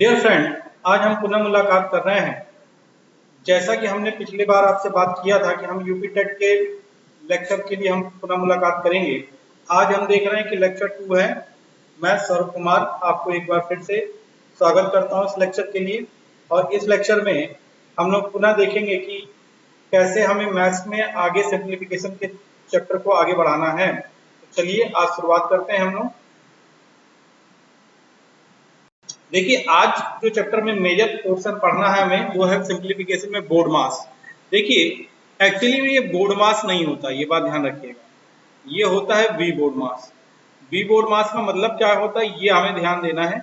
Dear friend, आज हम पुनः मुलाकात कर रहे हैं। जैसा कि हमने पिछली बार आपसे बात किया था कि हम यूपी टेट के लेक्चर के लिए हम पुनः मुलाकात करेंगे। आज हम देख रहे हैं कि लेक्चर 2 है। मैं सौरभ कुमार आपको एक बार फिर से स्वागत करता हूं इस लेक्चर के लिए। और इस लेक्चर में हम लोग पुनः देखेंगे कि कैसे हमें मैथ्स में आगे सिंप्लीफिकेशन के चैप्टर को आगे बढ़ाना है। तो चलिए आज शुरुआत करते हैं हम लोग। देखिए, आज जो चैप्टर में मेजर पोर्शन पढ़ना है हमें वो है सिंप्लीफिकेशन में बोर्ड मास। देखिए, एक्चुअली में ये बोर्ड मास नहीं होता, ये बात ध्यान रखिएगा। ये होता है V board mass. V board mass का मतलब क्या होता है ये हमें ध्यान देना है।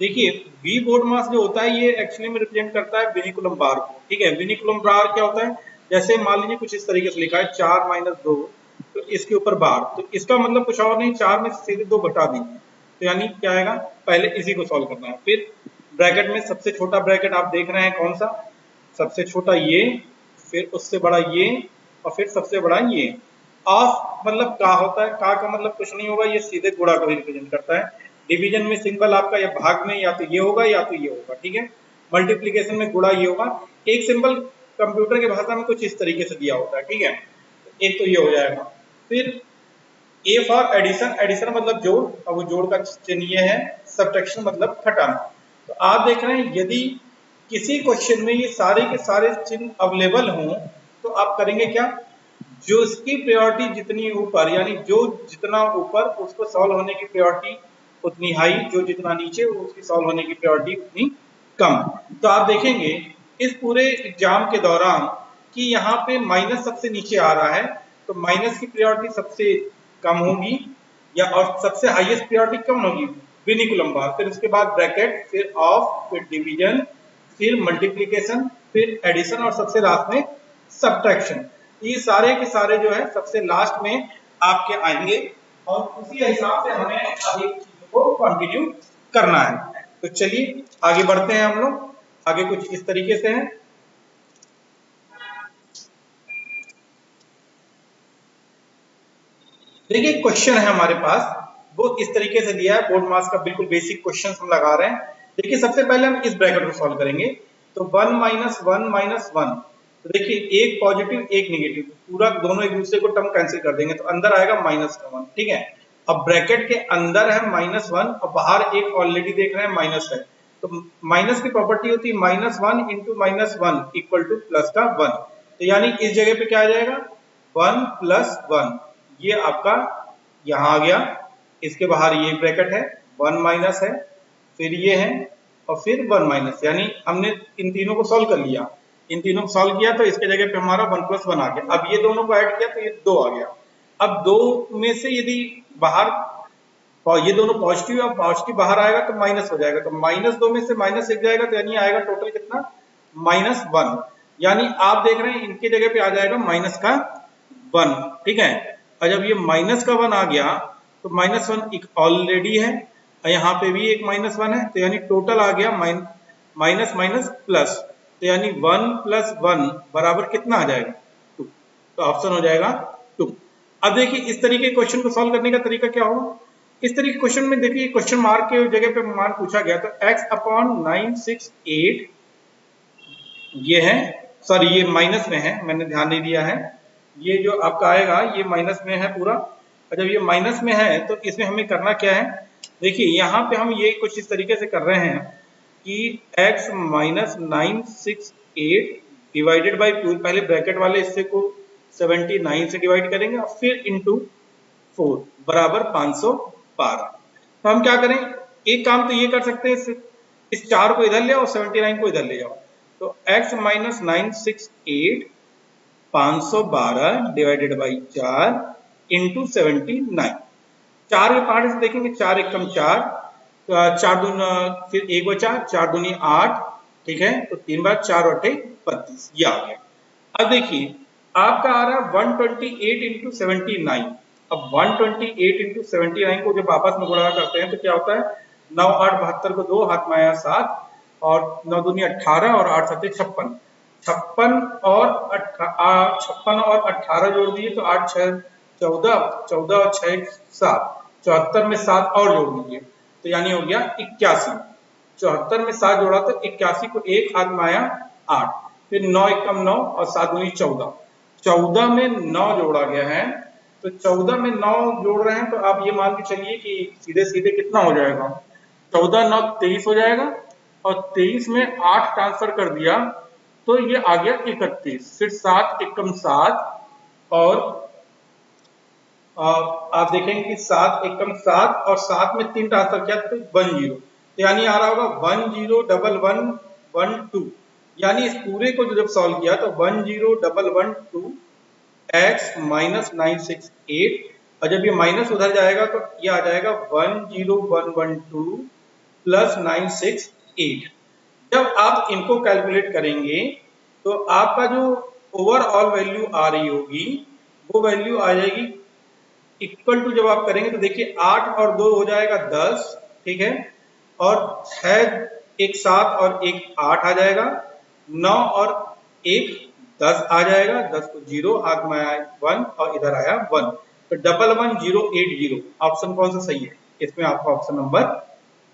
देखिए, वी बोर्ड मास जो होता है ये एक्चुअली में रिप्रेजेंट करता है विनिकुलम बार को। ठीक है, विनिकुलम बार क्या होता है, जैसे मान लीजिए कुछ इस तरीके से लिखा है 4-2, तो इसके ऊपर बार, तो इसका मतलब कुछ और नहीं, 4 में से सीधे 2 घटा दीजिए, तो यानी क्या आएगा, पहले इसी को सॉल्व करना है। फिर ब्रैकेट में सबसे छोटा ब्रैकेट आप देख रहे हैं कौन सा, सबसे छोटा ये, फिर उससे बड़ा ये, और फिर सबसे बड़ा ये। ऑफ मतलब का होता है, का मतलब कुछ नहीं होगा, ये सीधे गुणा को रिप्रेजेंट करता है। डिवीजन में सिंबल आपका या भाग में या तो ये होगा या तो ये होगा। ठीक है, मल्टीप्लीकेशन में गुणा ये होगा। एक सिंबल कंप्यूटर की भाषा में कुछ इस तरीके से दिया होता है। ठीक है, एक तो ये हो जाएगा। फिर ए फॉर एडिशन, एडिशन मतलब जोड़, और वो जोड़ का चिन्ह ये है। सब्ट्रैक्शन मतलब घटाना। तो आप देख रहे हैं यदि किसी क्वेश्चन में ये सारे के सारे चिन्ह अवेलेबल हों तो आप करेंगे क्या, जो इसकी प्रायोरिटी जितनी ऊपर, यानी जो जितना ऊपर उसको सॉल्व होने की प्रायोरिटी उतनी हाई, जो जितना नीचे उसकी सॉल्व होने की प्रायोरिटी उतनी कम। तो आप देखेंगे इस पूरे एग्जाम के दौरान कि यहाँ पे माइनस सबसे नीचे आ रहा है, तो माइनस की प्रायोरिटी सबसे कम होगी, या और सबसे हाईएस्ट प्रायोरिटी कम होगी, विनिकुलम बार, फिर उसके बाद ब्रैकेट, फिर ऑफ, फिर डिवीजन, फिर मल्टीप्लिकेशन, फिर एडिशन, और सबसे लास्ट में सब्ट्रैक्शन। ये सारे के सारे जो है सबसे लास्ट में आपके आएंगे, और उसी हिसाब से हमें आगे चीजों को कंटिन्यू करना है। तो चलिए आगे बढ़ते हैं हम लोग। आगे कुछ इस तरीके से है। देखिए, क्वेश्चन है हमारे पास, वो इस तरीके से दिया है। बोर्ड मास का बिल्कुल बेसिक क्वेश्चन हम लगा रहे हैं। देखिए, सबसे पहले हम इस ब्रैकेट को सॉल्व करेंगे। तो 1 - 1 - 1, तो देखिए एक पॉजिटिव एक नेगेटिव, पूरा दोनों एक दूसरे को टर्म कैंसिल कर देंगे, तो अंदर आएगा -1। ठीक है, अब ब्रैकेट के अंदर है -1 और बाहर एक ऑलरेडी देख रहे हैं माइनस है, तो माइनस की प्रॉपर्टी होती है -1 × -1 = प्लस का 1। तो यानी इस जगह पे क्या आ जाएगा, 1 + 1, ये आपका यहाँ आ गया। इसके बाहर ये ब्रैकेट है, 1 माइनस है, फिर ये है, और फिर 1 माइनस, यानी हमने इन तीनों को सॉल्व कर लिया। इन तीनों को सॉल्व किया तो इसके जगह पे हमारा 1 + 1 आ गया। अब ये दोनों को ऐड किया तो ये 2 आ गया। अब 2 में से यदि बाहर, और ये दोनों पॉजिटिव, और पॉजिटिव बाहर आएगा तो माइनस हो जाएगा, तो -2 में से -1 जाएगा, तो यानी आएगा टोटल कितना, -1। यानी आप देख रहे हैं इनके जगह पे आ जाएगा माइनस का 1। ठीक है, और जब ये माइनस का 1 आ गया तो -1 एक ऑलरेडी है, और यहाँ पे भी एक -1 है, तो यानी टोटल आ गया माइनस माइनस प्लस, तो यानी 1 + 1 बराबर कितना आ जाएगा, 2। तो ऑप्शन हो जाएगा 2। अब देखिए इस तरीके क्वेश्चन को सॉल्व करने का तरीका क्या होगा। इस तरीके क्वेश्चन में देखिए क्वेश्चन मार्क के जगह पे मान पूछा गया, तो x/968 ये है, सॉरी ये माइनस में है, मैंने ध्यान नहीं दिया है। ये जो आपका आएगा ये माइनस में है पूरा, और जब ये माइनस में है तो इसमें हमें करना क्या है। देखिए यहाँ पे हम ये कुछ इस तरीके से कर रहे हैं कि x - 968 डिवाइडेड बाई, पहले ब्रैकेट वाले हिस्से को 79 से डिवाइड करेंगे और फिर इंटू 4 बराबर 512। तो हम क्या करें, एक काम तो ये कर सकते हैं, इस 4 को इधर ले आओ, 79 को इधर ले जाओ, तो x - 968 512 डिवाइडेड बाई 4 इंटू 79। 4 के पार्ट से देखेंगे, 4 × 4, 4 दूनी, फिर 1 बचा, 4 दूनी 8। ठीक है, तो 3 बार 4 × 8 = 32, ये आ गया। अब देखिए आपका आ रहा है 128 × 79। अब 128 × 79 को जब आपस में गुणा करते हैं तो क्या होता है, 9 × 8 = 72 को 2 हाथ में आया 7, और 9 दूनी 18, और 8 × 7 = 56। 56 और 18 जोड़ दिए तो 8 × 6 = 14, 14 और 6 = 7, 74 में 7 और जोड़ दीजिए, तो यानी हो गया 81। 74 में 7 जोड़ा तो 81 को 1 हाथ में आया 8, फिर 9 एकम 9 और 7 दूनी 14, 14 में 9 जोड़ा गया है, तो 14 में 9 जोड़ रहे हैं तो आप ये मान के चलिए कि सीधे सीधे कितना हो जाएगा, 14 9 23 हो जाएगा, और 23 में 8 ट्रांसफर कर दिया तो ये आ गया 31, फिर 7 एकम 7, और आप देखेंगे कि 7 एकम 7 और 7 में 3 ट्रांसफर किया तो 10, तो यानी आ रहा होगा 101112, यानी इस पूरे को जब सॉल्व किया तो 10112 x माइनस 968, और जब ये माइनस उधर जाएगा तो ये आ जाएगा 10112 प्लस 968। जब आप इनको कैलकुलेट करेंगे तो आपका जो ओवरऑल वैल्यू आ रही होगी वो वैल्यू आ जाएगी इक्वल टू, जब आप करेंगे तो देखिए 8 और 2 हो जाएगा 10, ठीक है, और 6 एक 7 और एक 8 आ जाएगा, 9 और 1 10 आ जाएगा, 10 को 0 हाथ में आया 1 और इधर आया 1, तो 11080 ऑप्शन कौन सा सही है, इसमें आपका ऑप्शन नंबर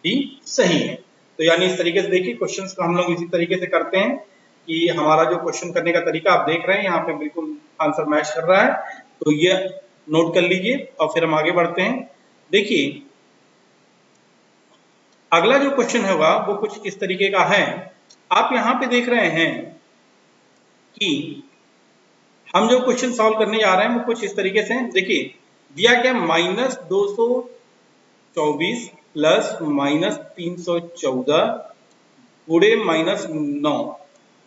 डी सही है। तो यानी इस तरीके से देखिए क्वेश्चंस को हम लोग इसी तरीके से करते हैं कि हमारा जो क्वेश्चन करने का तरीका आप देख रहे हैं यहाँ पे बिल्कुल आंसर मैच कर रहा है, तो ये नोट कर लीजिए और फिर हम आगे बढ़ते हैं। देखिए अगला जो क्वेश्चन होगा वो कुछ इस तरीके का है, आप यहाँ पे देख रहे हैं कि हम जो क्वेश्चन सॉल्व करने जा रहे हैं वो कुछ इस तरीके से हैं। देखिए दिया क्या, -224 प्लस -314 गुणे -9,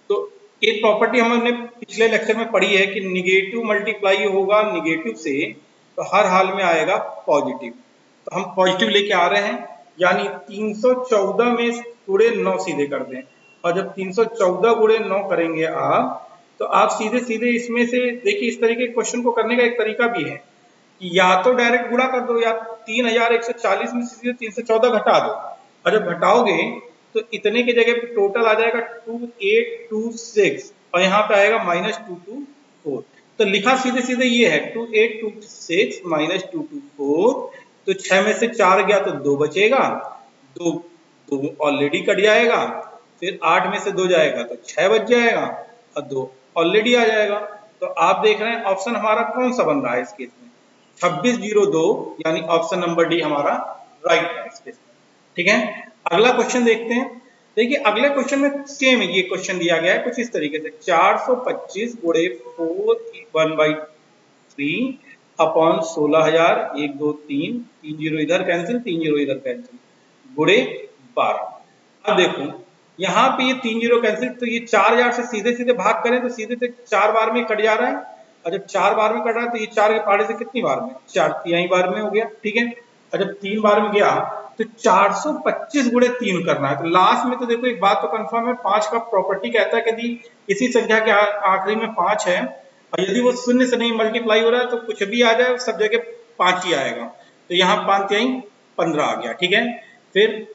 तो एक प्रॉपर्टी हमने पिछले लेक्चर में पढ़ी है कि निगेटिव मल्टीप्लाई होगा निगेटिव से तो हर हाल में आएगा पॉजिटिव, तो हम पॉजिटिव लेके आ रहे हैं, यानी 314 में गुणे 9 सीधे कर दें, और जब 314 गुणे 9 करेंगे आप तो आप सीधे सीधे इसमें से देखिए इस तरीके के क्वेश्चन को करने का एक तरीका भी है कि या तो डायरेक्ट गुणा कर दो या 3140 में सीधे 314 घटा दो, और जब घटाओगे तो इतने की जगह पे टोटल आ जाएगा 2826 और यहाँ पे आएगा -224, तो लिखा सीधे सीधे ये है 2826 -224, तो 6 में से 4 गया तो 2 बचेगा, 2 ऑलरेडी कट जाएगा, फिर 8 में से 2 जाएगा तो 6 बच जाएगा और 2 ऑलरेडी आ जाएगा, तो आप देख रहे हैं ऑप्शन हमारा कौन सा बन रहा है इस केस में 2602, यानी ऑप्शन नंबर डी हमारा राइट है इस केस में, ठीक है। अगला क्वेश्चन देखते हैं। देखिए अगले क्वेश्चन में सेम ये क्वेश्चन दिया गया है कुछ इस तरीके से, 425 गुणे 4 अपॉन 16,000, 1 2 3 3 0 इधर कैंसिल, 3 0 इधर कैंसिल, गुणे 12। अब देखो यहाँ पे ये 3 0 कैंसिल, तो ये 4000 से सीधे सीधे भाग करें तो सीधे से 4 बार में कट जा रहा है, और जब 4 बार में कट रहा है तो ये 4 के पहाड़े से कितनी बार में, 4 तिहाई बार में हो गया, ठीक है। और जब 3 बार में गया तो 425 गुणे 3 करना है, तो लास्ट में तो देखो एक बात तो कंफर्म है, 5 का प्रॉपर्टी कहता है कि यदि किसी संख्या के आखिरी में 5 है और यदि वो शून्य से नहीं मल्टीप्लाई हो रहा है तो कुछ भी आ जाए सब जगह 5 ही आएगा, तो यहाँ 5 तिहाई 15 आ गया, ठीक है। फिर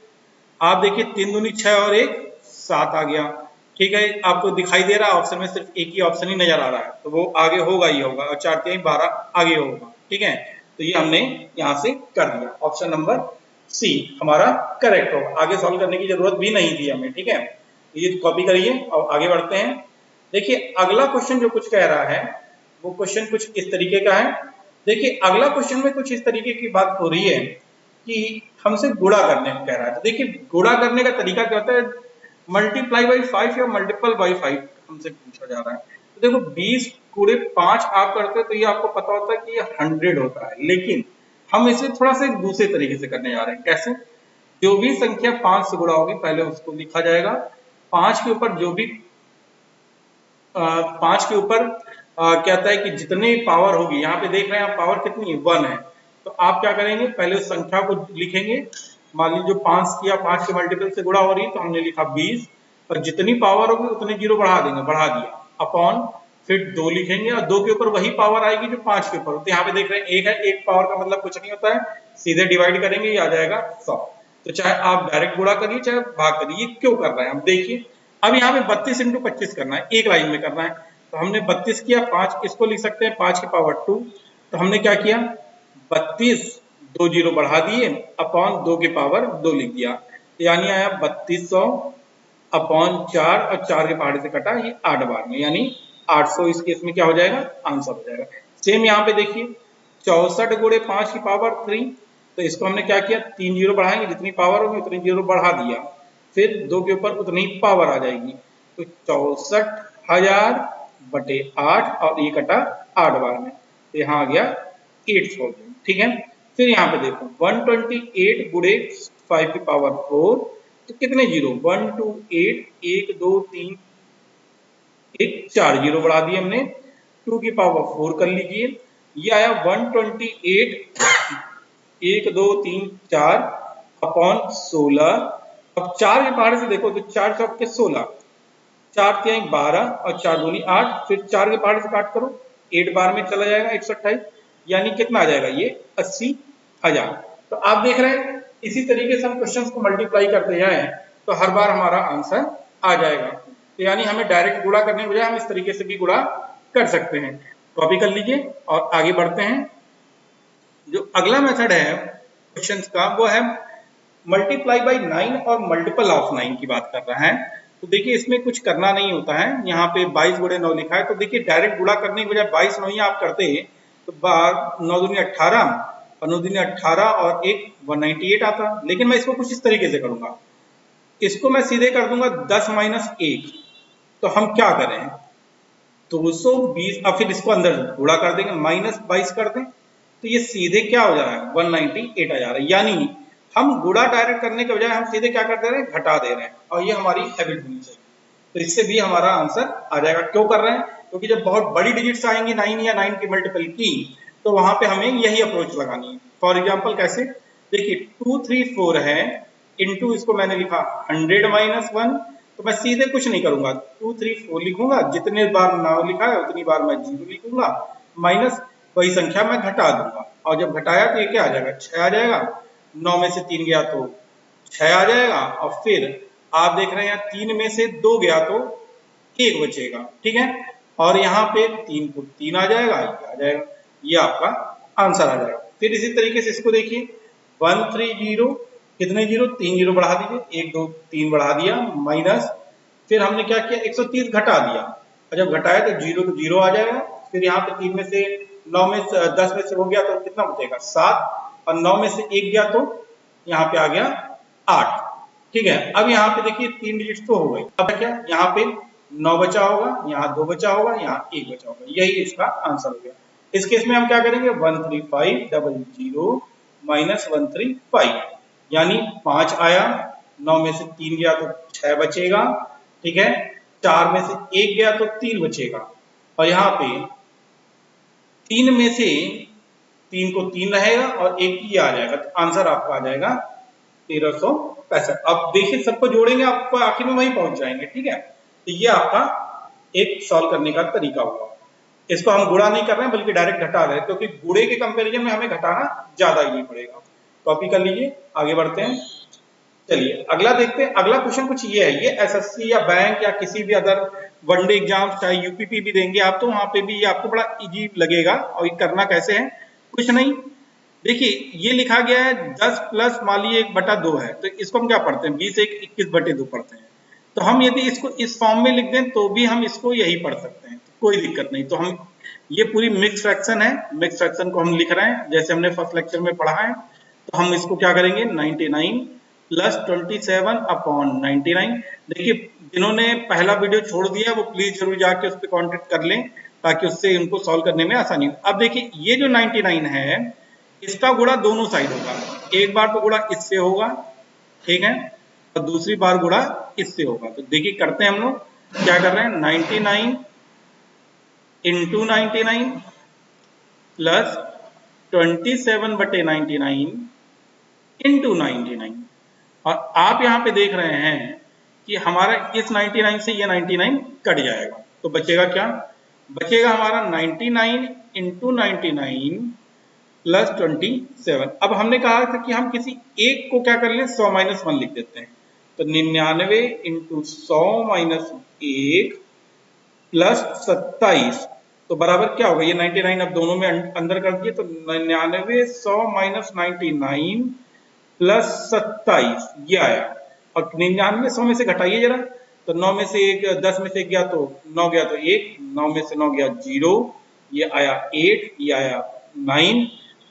आप देखिए 3 दूनी 6 और 1 7 आ गया, ठीक है। आपको दिखाई दे रहा है ऑप्शन में सिर्फ एक ही ऑप्शन ही नजर आ रहा है, तो वो आगे होगा ही होगा, और 4 तिहाई 12 आगे होगा, ठीक है। तो ये हमने यहाँ से कर दिया, ऑप्शन नंबर सी हमारा करेक्ट होगा, आगे सॉल्व करने की जरूरत भी नहीं थी हमें, ठीक है। ये कॉपी करिए और आगे बढ़ते हैं। देखिए अगला क्वेश्चन जो कुछ कह रहा है वो क्वेश्चन कुछ इस तरीके का है। देखिए अगला क्वेश्चन में कुछ इस तरीके की बात हो रही है कि हमसे गुणा करने को कह रहा है, तो देखिए गुणा करने का तरीका क्या होता है, मल्टीप्लाई बाई 5 या मल्टीपल बाई 5 हमसे पूछा जा रहा है। तो देखो 20 गुणे 5 आप करते हो तो ये आपको पता होता है कि ये 100 होता है, लेकिन हम इसे थोड़ा सा दूसरे तरीके से करने जा रहे हैं। कैसे, जो भी संख्या 5 से गुणा होगी पहले उसको लिखा जाएगा, 5 के ऊपर जो भी 5 के ऊपर कहता है कि जितने पावर होगी, यहाँ पे देख रहे हैं आप पावर कितनी है 1 है, तो आप क्या करेंगे पहले उस संख्या को लिखेंगे, मान लीजिए जो 5 किया 5 के मल्टीपल से गुणा हो रही है तो हमने लिखा 20, और जितनी पावर होगी उतने जीरो बढ़ा देंगे, बढ़ा दिया, अपॉन फिर 2 लिखेंगे और 2 के ऊपर वही पावर आएगी जो 5 के ऊपर, तो यहाँ पे देख रहे हैं 1 है, 1 पावर का मतलब कुछ नहीं होता है, सीधे डिवाइड करेंगे ये आ जाएगा 100। तो चाहे आप डायरेक्ट गुणा करिए चाहे भाग करिए, क्यों कर रहे हैं अब देखिए। अब यहाँ पे 32 × 25 करना है, एक लाइन में करना है, तो हमने 32 किया, 5 इसको लिख सकते हैं 5 की पावर 2, तो हमने क्या किया 32 2 जीरो बढ़ा दिए अपॉन 2 की पावर 2 लिख दिया, यानी आया 3200 अपॉन 4 और 4 के पहाड़े से कटा ये 8 बार में, यानी 800 इस केस में क्या हो जाएगा, आंसर हो जाएगा। सेम यहाँ पे देखिए 64 गुणे 5 की पावर 3, तो इसको हमने क्या किया, 3 जीरो बढ़ाएंगे, जितनी पावर होगी उतनी जीरो बढ़ा दिया, फिर 2 के ऊपर उतनी ही पावर आ जाएगी, तो 64,000 बटे 8 और ये कटा 8 बार में, तो यहाँ आ गया 8,000। ठीक है, फिर यहाँ पे देखो 128 गुणे 5 की पावर 4, तो कितने जीरो, 1 2 8, 1 2 3 1 4 जीरो बढ़ा दिए हमने, 2 की पावर 4 कर लीजिए, ये आया 128 1 2 3 4 अपॉन 16। अब 4 के पहाड़े से देखो तो 4 चौक के 16, 4 तिहाई 12 और 4 दूनी 8, फिर 4 के पहाड़े से काट करो 8 बार में चला जाएगा 128, यानी कितना आ जाएगा ये 80,000। तो आप देख रहे हैं इसी तरीके से हम क्वेश्चंस को मल्टीप्लाई करते जाएं तो हर बार हमारा आंसर आ जाएगा। तो यानी हमें डायरेक्ट गुणा करने के बजाय हम इस तरीके से भी गुणा कर सकते हैं। कॉपी कर लीजिए और आगे बढ़ते हैं। जो अगला मेथड है क्वेश्चंस का वो है मल्टीप्लाई बाय 9 और मल्टीपल ऑफ 9 की बात कर रहा है। तो देखिए इसमें कुछ करना नहीं होता है, यहाँ पे 22 गुणे 9 लिखा है, तो देखिए डायरेक्ट गुणा करने के बजाय 22 9 आप करते हैं तो 9 दूनी 18 और 9 दूनी 18 और 198 आता, लेकिन मैं इसको कुछ इस तरीके से करूंगा, इसको मैं सीधे कर दूंगा 10 माइनस 1, तो हम क्या करें 220, अब फिर इसको अंदर गुणा कर देंगे माइनस 22 कर दें, तो ये सीधे क्या हो जा रहा है 198 आ जा रहा है। यानी हम गुणा डायरेक्ट करने के बजाय हम सीधे क्या कर दे रहे हैं, घटा दे रहे हैं, और ये हमारी हैबिट होनी चाहिए। तो इससे भी हमारा आंसर आ जाएगा। क्यों कर रहे हैं, क्योंकि जब बहुत बड़ी डिजिट्स आएंगी 9 या 9 की मल्टीपल की, तो वहां पे हमें यही अप्रोच लगानी है। फॉर एग्जाम्पल कैसे, देखिए 2 3 4 है, इंटू इसको मैंने लिखा 100 माइनस 1, तो मैं सीधे कुछ नहीं करूंगा 2 3 4 लिखूंगा, जितने बार 9 लिखा है उतनी बार मैं 0 लिखूंगा, माइनस वही संख्या मैं घटा दूंगा, और जब घटाया तो ये क्या आ जाएगा 6 आ जाएगा, 9 में से 3 गया तो 6 आ जाएगा, और फिर आप देख रहे हैं 3 में से 2 गया तो 1 बचेगा। ठीक है, और यहाँ पे 3 को 3 आ जाएगा, ये आ जाएगा, ये आपका आंसर आ जाएगा। फिर इसी तरीके से इसको देखिए 130, कितने जीरो 3 जीरो बढ़ा दीजिए, 1 2 3 बढ़ा दिया, माइनस फिर हमने क्या किया 130 घटा दिया, और जब घटाया तो 0 तो 0 आ जाएगा, फिर यहाँ पे 3 में से 9 में 10 में से हो गया तो कितना बचेगा 7, और 9 में से 1 गया तो यहाँ पे आ गया 8। ठीक है, अब यहाँ पे देखिए 3 डिजिट तो हो गई, अब क्या यहाँ पे 9 बचा होगा, यहाँ 2 बचा होगा, यहाँ 1 बचा होगा, यही इसका आंसर हो गया। इस केस में हम क्या करेंगे 13500 माइनस 135, यानी 5 आया, 9 में से 3 गया तो 6 बचेगा। ठीक है, 4 में से 1 गया तो 3 बचेगा, और यहाँ पे 3 में से 3 को 3 रहेगा और 1 ही आ जाएगा, तो आंसर आपका आ जाएगा 1365। अब देखिए सबको जोड़ेंगे आपको आखिर में वहीं पहुंच जाएंगे। ठीक है, तो ये आपका एक सॉल्व करने का तरीका होगा। इसको हम गुणा नहीं कर रहे हैं बल्कि डायरेक्ट घटा रहे हैं, क्योंकि गुणे के कंपैरिजन में हमें घटाना ज्यादा ही पड़ेगा। कॉपी कर लीजिए, आगे बढ़ते हैं। चलिए अगला देखते हैं। अगला क्वेश्चन कुछ ये है, ये एसएससी या बैंक या किसी भी अदर वनडे एग्जाम चाहे यूपीपी भी देंगे आप, तो वहां पे भी ये आपको बड़ा इजी लगेगा। और ये करना कैसे है, कुछ नहीं, देखिए ये लिखा गया है 10 प्लस मान लीजिए 1/2 है, तो इसको हम क्या पढ़ते हैं 20 1 21/2 पढ़ते हैं। तो हम यदि इसको इस फॉर्म में लिख दें तो भी हम इसको यही पढ़ सकते हैं, तो कोई दिक्कत नहीं। तो हम ये पूरी मिक्स फ्रैक्शन है, मिक्स फ्रैक्शन को हम लिख रहे हैं जैसे हमने फर्स्ट लेक्चर में पढ़ा है। तो हम इसको क्या करेंगे 99 प्लस 27 अपॉन 99। देखिए जिन्होंने पहला वीडियो छोड़ दिया वो प्लीज जरूर जाके उस पर कॉन्टेक्ट कर लें, ताकि उससे उनको सॉल्व करने में आसानी हो। अब देखिए ये जो 99 है इसका गुणा दोनों साइड होगा, एक बार तो गुणा इससे होगा, ठीक है, और दूसरी बार गुणा इससे होगा। तो देखिए करते हैं हम लोग क्या कर रहे हैं 99 इंटू 99 प्लस 27/99 इंटू 99। और आप यहाँ पे देख रहे हैं कि हमारा इस 99 से ये 99 कट जाएगा, तो बचेगा क्या, बचेगा हमारा 99 इंटू 99 प्लस 27। अब हमने कहा था कि हम किसी एक को क्या कर लें 100 माइनस 1 लिख देते हैं, तो 99 इंटू 100 माइनस 1 प्लस 27, तो बराबर क्या होगा, ये 99 अब दोनों में अंदर कर दिए, तो 99 100 माइनस 99 प्लस 27 ये आया। और 99 100 में से घटाइए जरा, तो 9 में से एक 10 में से एक गया तो 9 गया तो 1, 9 में से 9 गया 0, ये आया 8, ये आया 9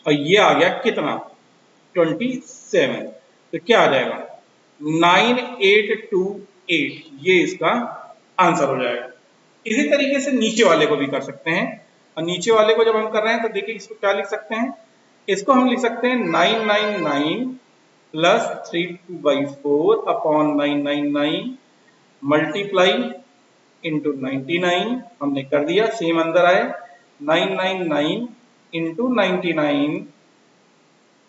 और ये आ गया कितना 27। तो क्या आ जाएगा 9828, ये इसका आंसर हो जाएगा। इसी तरीके से नीचे वाले को भी कर सकते हैं, और नीचे वाले को जब हम कर रहे हैं तो देखिए इसको क्या लिख सकते हैं, इसको हम लिख सकते हैं 999 प्लस 3/4 अपॉन 999 मल्टीप्लाई इंटू 99, हमने कर दिया, सेम अंदर आए 999 इंटू 99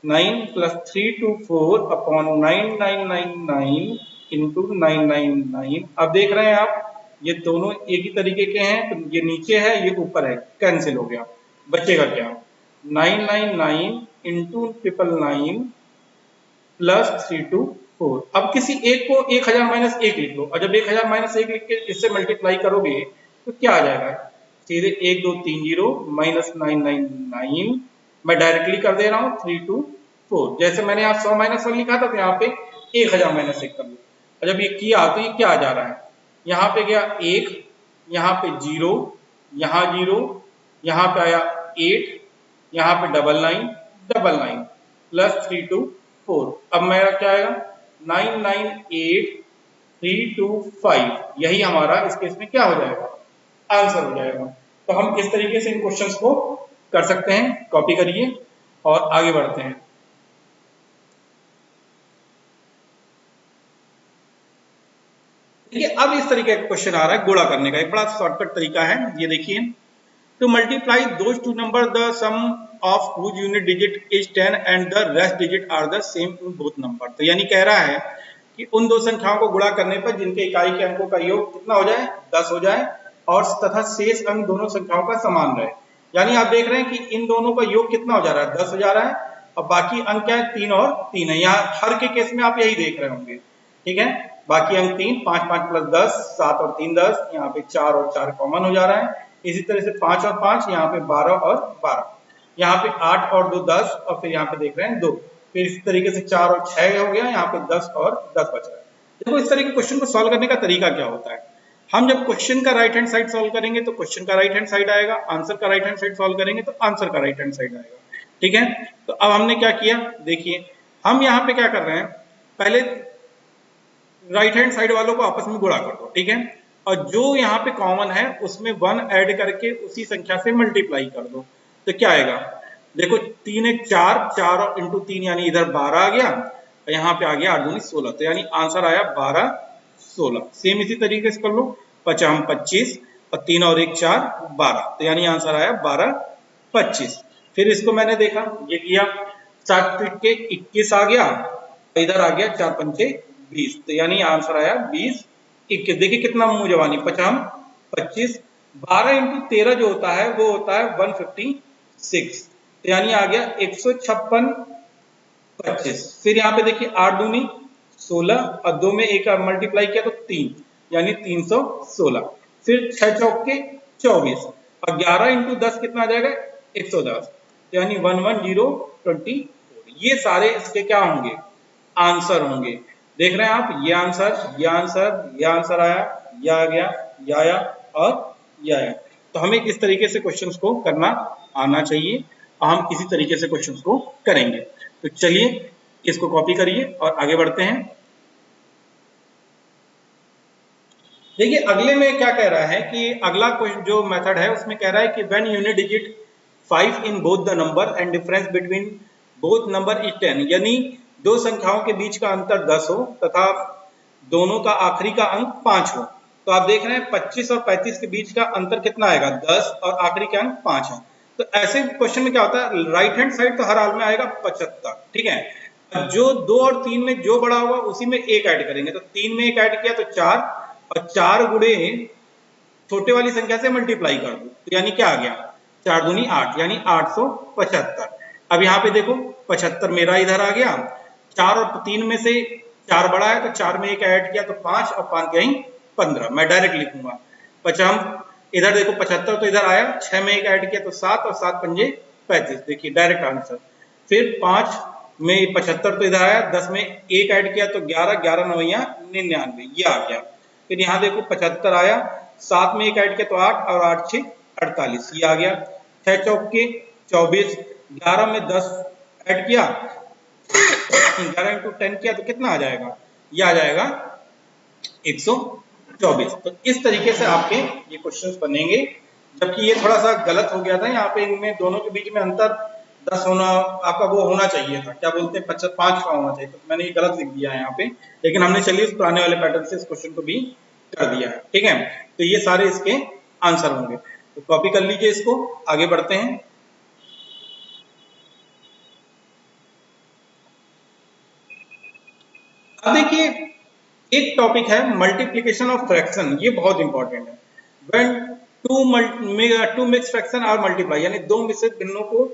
9 प्लस 324 अपॉन 9999 इंटू 999। अब देख रहे हैं आप ये दोनों एक ही तरीके के हैं, तो ये नीचे है ये ऊपर है, कैंसिल हो गया, बचेगा क्या 999 इंटू 999 प्लस 324। अब किसी एक को 1000 माइनस 1 लिख लो, और जब 1000 माइनस 1 लिख के इससे मल्टीप्लाई करोगे तो क्या आ जाएगा, सीधे 1 2 3 0 माइनस 999, मैं डायरेक्टली कर दे रहा हूँ 324। जैसे मैंने यहाँ 100 माइनस 1 लिखा था तो यहाँ पे 1000 माइनस 1 कर लो, और जब ये किया तो ये क्या आ जा रहा है, यहाँ पे गया 1, यहाँ पे 0, यहाँ 0, यहाँ पे आया 8, यहाँ पे 9999 प्लस 324। अब मेरा क्या आएगा 998325, यही हमारा इस केस में क्या हो जाएगा आंसर हो जाएगा। तो हम इस तरीके से इन क्वेश्चंस को कर सकते हैं, कॉपी करिए और आगे बढ़ते हैं। देखिए अब इस तरीके का क्वेश्चन आ रहा है गुणा करने का, एक बड़ा शॉर्टकट तरीका है, ये देखिए, to multiply those two number the sum of whose unit digit is 10 and the rest digit are the same in both number. तो यानी कह रहा है कि उन दो संख्याओं को गुणा करने पर जिनके इकाई के अंकों का योग कितना हो जाए 10 हो जाए, और तथा शेष अंक दोनों संख्याओं का समान रहे। यानी आप देख रहे हैं कि इन दोनों का योग कितना हो जा रहा है 10 हो जा रहा है, और बाकी अंक क्या है 3 और 3 है, यहाँ हर के केस में आप यही देख रहे होंगे, ठीक है, बाकी अंक 3, 5 5 प्लस 10, 7 और 3 10, यहाँ पे 4 और 4 कॉमन हो जा रहा है, इसी तरह से 5 और 5, यहाँ पे 12 और 12, यहाँ पे 8 और 2 10, और फिर यहाँ पे देख रहे हैं 2, फिर इसी तरीके से 4 और 6 हो गया, यहाँ पे 10 और 10 बच रहा है। देखो इस तरह के क्वेश्चन को सॉल्व करने का तरीका क्या होता है, हम जब क्वेश्चन का राइट हैंड साइड सॉल्व करेंगे तो क्वेश्चन का राइट हैंड साइड आएगा, आंसर का राइट हैंड साइड सॉल्व करेंगे तो आंसर का राइट हैंड साइड आएगा, ठीक है। तो अब हमने क्या किया, देखिए हम यहाँ पे क्या कर रहे हैं, पहले राइट हैंड साइड वालों को आपस में गुणा कर दो, ठीक है, और जो यहाँ पे कॉमन है उसमें 1 ऐड करके उसी संख्या से मल्टीप्लाई कर दो, तो क्या आएगा, देखो 3 1 4, 4 और इंटू 3 यानी इधर 12 आ गया, और यहाँ पे आ गया 8 दूनी 16, तो यानी आंसर आया 12 16। सेम इसी तरीके से कर लो, 5 25 और 3 और 1 4 12, तो यानी आंसर आया 12 25। फिर इसको मैंने देखा, ये किया 7 फीट के 21 आ गया, इधर आ गया 4 पंचे 20, तो यानी आंसर आया 20 21। देखिए कितना मुंह जवानी, 5 25, 12 इंटू 13 जो होता है वो होता है 156, तो यानी आ गया 156 25। फिर यहाँ पे देखिए 8 दूनी 16 और 2 में 1 मल्टीप्लाई किया तो 3 यानी 316, फिर 6 चौके 24 और 11 इंटू 10 कितना आ जाएगा 110, यानी 11024। ये सारे इसके क्या होंगे आंसर होंगे। देख रहे हैं आप, ये आंसर, ये आंसर, ये आंसर आया, ये आ गया, ये आया और ये आया। तो हमें इस तरीके से क्वेश्चंस को करना आना चाहिए, और हम इसी तरीके से क्वेश्चंस को करेंगे। तो चलिए इसको कॉपी करिए और आगे बढ़ते हैं। देखिए अगले में क्या कह रहा है कि अगला जो मेथड है उसमें कह रहा है कि when unit digit 5 in both the number and difference between both number is 10, यानी दो संख्याओं के बीच का अंतर 10 हो तथा दोनों का आखिरी का अंक 5 हो। तो आप देख रहे हैं 25 और 35 के बीच का अंतर कितना आएगा 10 और आखिरी का अंक 5 है। तो ऐसे क्वेश्चन में क्या होता है, राइट हैंड साइड तो हर हाल में आएगा 75, ठीक है, जो 2 और 3 में जो बड़ा होगा उसी में 1 ऐड करेंगे, तो 3 में 1 ऐड किया तो 4, और 4 गुणे छोटे वाली संख्या से मल्टीप्लाई कर दो, तो यानी क्या आ गया 4 दूनी 8, यानी 875। अब यहाँ पे देखो 75 मेरा इधर आ गया, 4 और 3 में से 4 बड़ा है तो 4 में 1 ऐड किया तो 5 और 5 यहीं 15, मैं डायरेक्ट लिखूंगा 50। इधर देखो 75 तो इधर आया, 6 में 1 ऐड किया तो 7 और 7 पंजे 35, देखिए डायरेक्ट आंसर। फिर 5 में 75 तो इधर आया, 10 में एक ऐड किया तो 11, 11 नवैया 99, ये आ गया। फिर यहाँ देखो 75 आया, 7 में एक ऐड किया तो 8 और 8 6 48, ये आ गया। 6 चौके 24, 11 में 10 ऐड किया 11 इंटू 10 किया तो कितना आ जाएगा, ये आ जाएगा 124। तो इस तरीके से आपके ये क्वेश्चंस बनेंगे, जबकि ये थोड़ा सा गलत हो गया था यहाँ पे, इनमें दोनों के बीच में अंतर 10 होना आपका वो होना चाहिए था, क्या बोलते हैं 5 का होना चाहिए, तो मैंने ये गलत लिख दिया है यहाँ पे, लेकिन हमने चलिए उस पुराने वाले पैटर्न से इस क्वेश्चन को भी कर दिया है। ठीक है, तो ये सारे इसके आंसर होंगे, तो कॉपी कर लीजिए इसको, आगे बढ़ते हैं। अब देखिए एक टॉपिक है मल्टीप्लीकेशन ऑफ फ्रैक्शन, ये बहुत इंपॉर्टेंट है। When two mix fraction are multiply, यानी दो मिश्रित भिन्नों को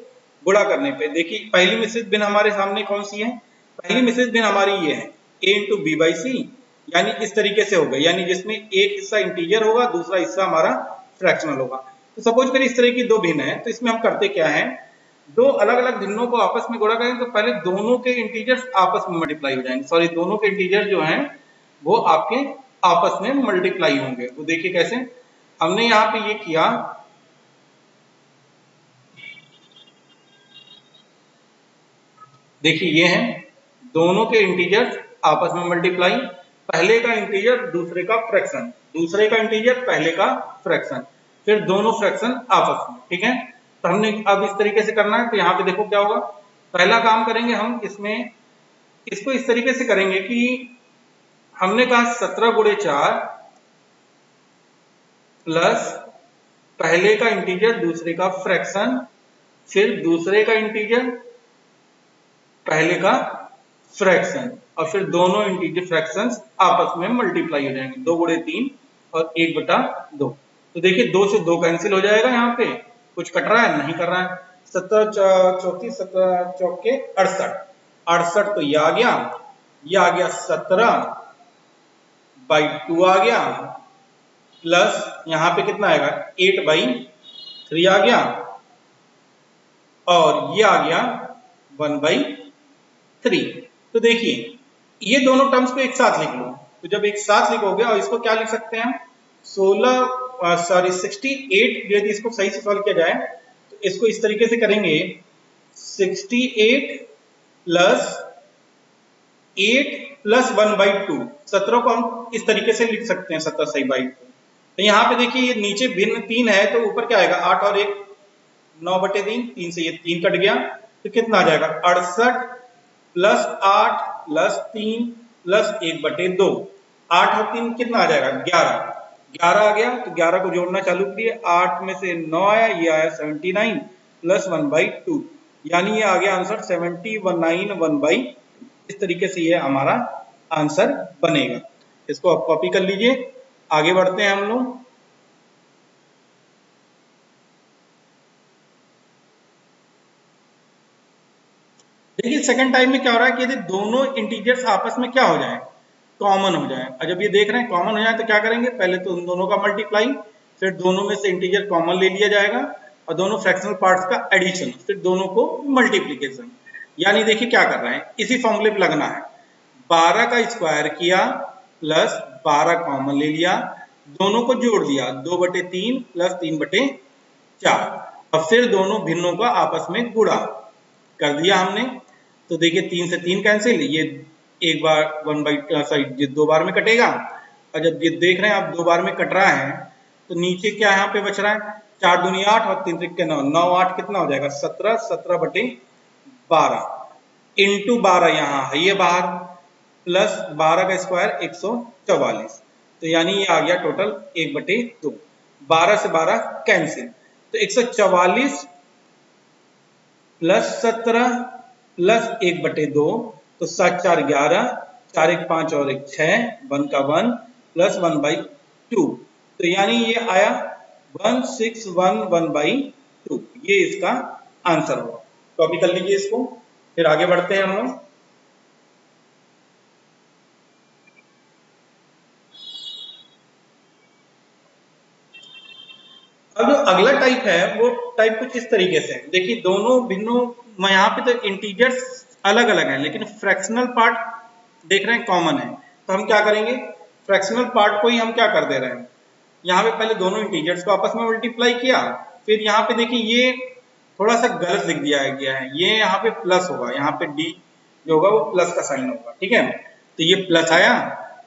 गुणा करने पे, देखिए पहली मिश्रित भिन्न हमारे सामने कौन सी है, पहली मिश्रित भिन्न हमारी ये है a इंटू बी बाई सी, यानी इस तरीके से होगा, यानी जिसमें एक हिस्सा इंटीजर होगा, दूसरा हिस्सा हमारा फ्रैक्शनल होगा। तो सपोज करिए इस तरह की दो भिन्न है, तो इसमें हम करते क्या है, दो अलग अलग भिन्नों को आपस में गुणा करेंगे तो पहले दोनों के इंटीजर्स आपस में मल्टीप्लाई हो जाएंगे, सॉरी दोनों के इंटीजर जो हैं वो आपके आपस में मल्टीप्लाई होंगे। तो देखिए कैसे, हमने यहाँ पे ये किया, देखिए ये है दोनों के इंटीजर्स आपस में मल्टीप्लाई, पहले का इंटीजर दूसरे का फ्रैक्शन, दूसरे का इंटीजर पहले का फ्रैक्शन, फिर दोनों फ्रैक्शन आपस में। ठीक है, तो हमने अब इस तरीके से करना है, तो यहाँ पे देखो क्या होगा, पहला काम करेंगे हम इसमें, इसको इस तरीके से करेंगे कि हमने कहा 17 गुणे 4 प्लस पहले का इंटीजर दूसरे का फ्रैक्शन, फिर दूसरे का इंटीजर पहले का फ्रैक्शन, और फिर दोनों इंटीजर फ्रैक्शंस आपस में मल्टीप्लाई हो जाएंगे, 2 गुणे 3 और 1/2। तो देखिए 2 से 2 कैंसिल हो जाएगा, यहाँ पे कुछ कट रहा है, नहीं कर रहा है। 17 चौकी 17 चौके 68, 68 तो ये आ गया, ये आ गया 17/2 आ गया, प्लस यहाँ पे कितना आएगा 8/3 आ गया, और ये आ गया 1/3। तो देखिए ये दोनों टर्म्स को एक साथ लिख लो, तो जब एक साथ लिखोगे, और इसको क्या लिख सकते हैं 68, यदि इसको सही से सॉल्व किया जाए तो इसको इस तरीके से करेंगे 68 प्लस 8 प्लस 1/2, 17 को हम इस तरीके से लिख सकते हैं 17 सही बाई 2। तो यहाँ पे देखिए ये नीचे भिन्न 3 है, तो ऊपर क्या आएगा 8 और 1 9/3, 3 से ये 3 कट गया, तो कितना आ जाएगा 68 प्लस 8 प्लस 3 प्लस 1/2, 8 और 3 कितना आ जाएगा 11, 11 आ गया, तो 11 को जोड़ना चालू करिए, 8 में से 9 आया, ये आया 79 प्लस 1/2, यानी ये आ गया आंसर 7191/, इस तरीके से ये हमारा आंसर बनेगा। इसको आप कॉपी कर लीजिए, आगे बढ़ते हैं हम लोग। देखिए सेकंड टाइम में क्या हो रहा है कि यदि दोनों इंटीजर्स आपस में क्या हो जाए, कॉमन हो जाए, और जब ये देख रहे हैं कॉमन हो जाए तो क्या करेंगे, पहले तो उन दोनों का मल्टीप्लाई, फिर दोनों में से इंटीजर कॉमन ले लिया जाएगा, और दोनों फ्रैक्शनल पार्ट्स का एडिशन, फिर दोनों को मल्टीप्लीकेशन। यानी देखिए क्या कर रहे हैं, इसी फॉर्मूले पे लगना है, 12 का स्क्वायर किया प्लस 12 कॉमन ले लिया, दोनों को जोड़ दिया 2/3 प्लस 3/4, और फिर दोनों भिन्नों का आपस में गुणा कर दिया हमने। तो देखिए 3 से 3 कैंसिल, ये एक बार 2 बार में कटेगा, और जब ये देख रहे हैं आप 2 बार में कट रहा है, तो नीचे क्या यहाँ पे बच रहा है 4 दूनी 8 और 3 त्रिक 9, 9 8 कितना हो जाएगा 17, 17/12 इंटू 12 यहाँ है ये बाहर, प्लस 12 का स्क्वायर 144, तो यानी ये आ गया टोटल 1/2, 12 से 12 कैंसिल, तो 144 प्लस 17 प्लस 1/2, तो 7 4 11, 4 1 5 और 1 6, 1 का 1 प्लस 1/2, तो यानी ये आया 1611/2, ये इसका आंसर होगा। कॉपी कर लीजिए इसको, फिर आगे बढ़ते हैं हम लोग। अब जो अगला टाइप है वो टाइप कुछ इस तरीके से है, देखिए दोनों भिन्नों, यहाँ पे तो इंटीजर्स अलग अलग है, लेकिन फ्रैक्शनल पार्ट देख रहे हैं कॉमन है। तो हम क्या करेंगे, फ्रैक्शनल पार्ट को ही हम क्या कर दे रहे हैं, यहाँ पे पहले दोनों इंटीजर्स को आपस में मल्टीप्लाई किया, फिर यहाँ पे देखिए ये थोड़ा सा गलत लिख दिया गया है, ये यहाँ पे प्लस होगा, यहाँ पे डी जो होगा वो प्लस का साइन होगा, ठीक है। तो ये प्लस आया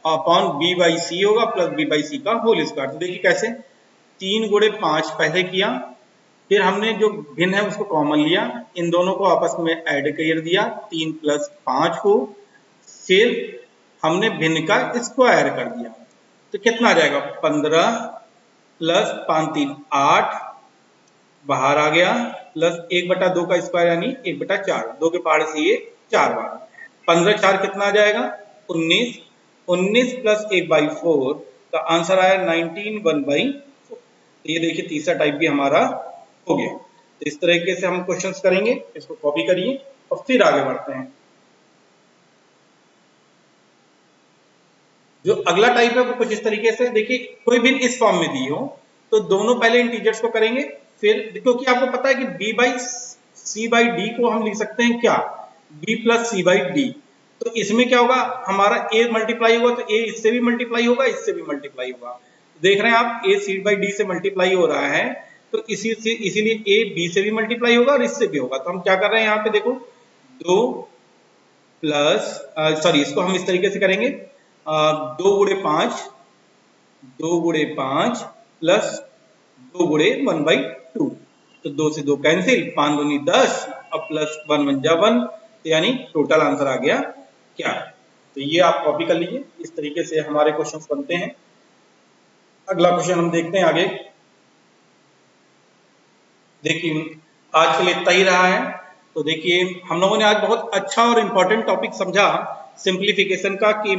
अपॉन बी बाई सी होगा प्लस बी बाई सी का होल स्क्वायर। तो देखिए कैसे 3 गुणे 5 पहले किया, फिर हमने जो भिन्न है उसको कॉमन लिया, इन दोनों को आपस में ऐड कर दिया 3 प्लस 5 को, फिर हमने भिन्न का स्क्वायर कर दिया। तो कितना आ जाएगा 15 प्लस 5 3 8 बाहर आ गया, प्लस 1/2 का स्क्वायर यानी 1/4, 2 के पहाड़ से ये 4 बार, 15 4 कितना आ जाएगा 19, 19 प्लस 1/4 का आंसर आया 19 1/4। तो ये देखिए तीसरा टाइप भी हमारा हो गया। तो इस तरीके से हम क्वेश्चंस करेंगे, इसको कॉपी करिए और फिर आगे बढ़ते हैं। जो अगला टाइप है वो कुछ इस तरीके से, देखिए कोई भी इस फॉर्म में दी हो तो दोनों पहले इंटीजर्स को करेंगे, फिर क्योंकि आपको पता है कि b by C by D को हम लिख सकते हैं क्या, b plus C by D. तो इसमें क्या होगा, हमारा a मल्टीप्लाई होगा तो a इससे भी मल्टीप्लाई होगा, इससे भी मल्टीप्लाई होगा। देख रहे हैं आप a सी बाई डी से मल्टीप्लाई हो रहा है, तो इसीलिए a b से भी मल्टीप्लाई होगा और इससे भी होगा। तो हम क्या कर रहे हैं यहाँ पे देखो 2 प्लस सॉरी इसको हम इस तरीके से करेंगे 2 गुणे 5 प्लस 2 गुणे 1/2। तो 2 से 2 कैंसिल, 5 दूनी 10 अब प्लस 1 1 जा 1, यानी टोटल आंसर आ गया क्या। तो ये आप कॉपी कर लीजिए, इस तरीके से हमारे क्वेश्चंस बनते हैं। अगला क्वेश्चन हम देखते हैं आगे। देखिए आज के लिए इतना ही रहा है। तो देखिए हम लोगों ने आज बहुत अच्छा और इम्पोर्टेंट टॉपिक समझा सिंप्लीफिकेशन का, कि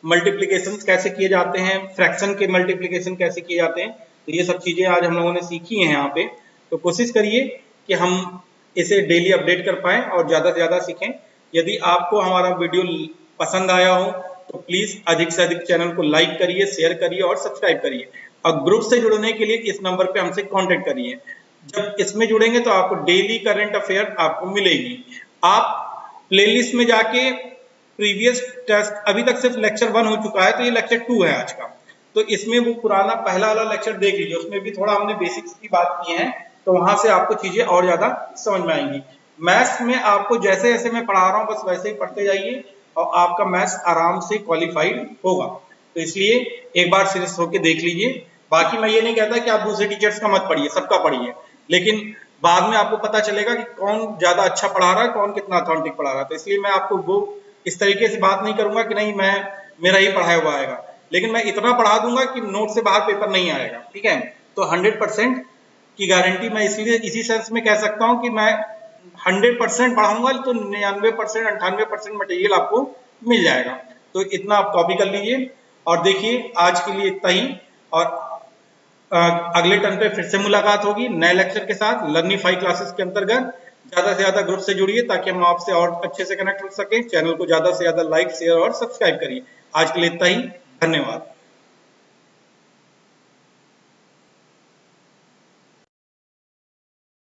मल्टीप्लिकेशन कैसे किए जाते हैं, फ्रैक्शन के मल्टीप्लिकेशन कैसे किए जाते हैं। तो ये सब चीजें आज हम लोगों ने सीखी हैं यहाँ पे। तो कोशिश करिए कि हम इसे डेली अपडेट कर पाएं और ज्यादा से ज्यादा सीखें। यदि आपको हमारा वीडियो पसंद आया हो तो प्लीज अधिक से अधिक चैनल को लाइक करिए, शेयर करिए और सब्सक्राइब करिए। और ग्रुप से जुड़ने के लिए इस नंबर पे हमसे कांटेक्ट करिए। जब इसमें जुड़ेंगे तो आपको डेली करंट अफेयर आपको मिलेगी। आप प्लेलिस्ट में जाके प्रीवियस टेस्ट, अभी तक सिर्फ लेक्चर 1 हो चुका है, तो ये लेक्चर 2 है आज का। तो इसमें वो पुराना पहला वाला लेक्चर देख लीजिए, उसमें भी थोड़ा हमने बेसिक्स की बात की है, तो वहां से आपको चीजें और ज्यादा समझ में आएंगी। मैथ्स में आपको जैसे जैसे मैं पढ़ा रहा हूँ बस वैसे ही पढ़ते जाइए और आपका मैथ्स आराम से क्वालिफाइड होगा। तो इसलिए एक बार सीरियस होकर देख लीजिए। बाकी मैं ये नहीं कहता कि आप दूसरे टीचर्स का मत पढ़िए, सबका पढ़िए, लेकिन बाद में आपको पता चलेगा कि कौन ज्यादा अच्छा पढ़ा रहा है, कौन कितना ऑथेंटिक पढ़ा रहा है। तो इसलिए मैं आपको वो इस तरीके से बात नहीं करूंगा कि नहीं मैं मेरा ही पढ़ाया हुआ आएगा, लेकिन मैं इतना पढ़ा दूंगा कि नोट से बाहर पेपर नहीं आएगा, ठीक है। तो 100% की गारंटी मैं इसलिए इसी सेंस में कह सकता हूं कि मैं 100% पढ़ाऊंगा तो 99% 98% मटेरियल आपको मिल जाएगा। तो इतना आप कॉपी कर लीजिए और देखिए आज के लिए इतना ही। और अगले टर्न पे फिर से मुलाकात होगी नए लेक्चर के साथ लर्निफाई क्लासेस के अंतर्गत। ज्यादा से ज्यादा ग्रुप से जुड़िए ताकि हम आपसे और अच्छे से कनेक्ट हो सकें। चैनल को ज्यादा से ज्यादा लाइक शेयर और सब्सक्राइब करिए। आज के लिए इतना ही, धन्यवाद।